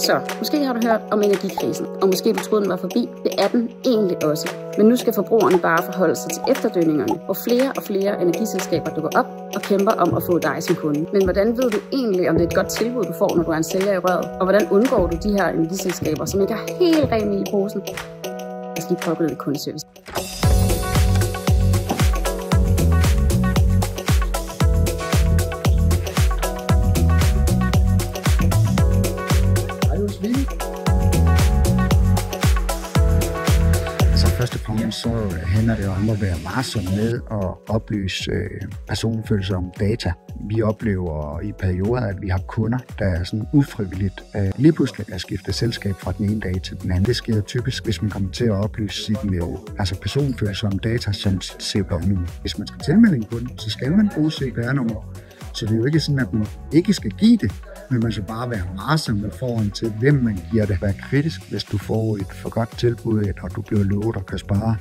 Så, måske har du hørt om energikrisen, og måske du troede, den var forbi. Det er den egentlig også. Men nu skal forbrugerne bare forholde sig til efterdønningerne, hvor flere og flere energiselskaber dukker op og kæmper om at få dig som kunde. Men hvordan ved du egentlig, om det er et godt tilbud, du får, når du er en sælger i røret? Og hvordan undgår du de her energiselskaber, som ikke har helt rent i posen? Jeg skal lige prøve at gå ned i kundeservice. Først og fremmest så handler det om at være varsom med at oplyse personfølsomme data. Vi oplever i perioder, at vi har kunder, der er sådan ufrivilligt lige pludselig er skiftet selskab fra den ene dag til den anden. Det sker typisk, hvis man kommer til at oplyse sine personfølsomme data som CPR-nummer. Hvis man skal tilmelde en kunde, så skal man bruge CPR-nummer. Så det er jo ikke sådan, at man ikke skal give det, men man skal bare være varsom i forhold til, hvem man giver det. Vær kritisk, hvis du får et for godt tilbud, og du bliver lovet og kan spare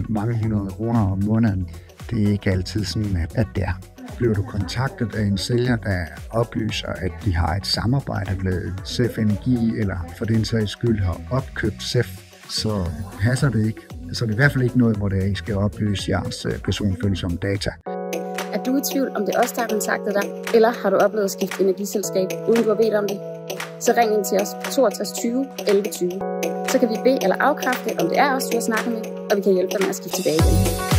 mange 100 kroner om måneden. Det er ikke altid sådan, at det er. Bliver du kontaktet af en sælger, der oplyser, at de har et samarbejde med SEF Energi, eller for den sags skyld har opkøbt SEF, så passer det ikke. Så det er i hvert fald ikke noget, hvor I skal oplyse jeres personfølsomme data. Er du i tvivl, om det er os, der har kontaktet dig, eller har du oplevet at skifte energiselskab, uden du har bedt om det? Så ring ind til os 62 20 11 20. Så kan vi bede eller afkræfte, om det er os, du har snakket med, og vi kan hjælpe dig med at skifte tilbage igen.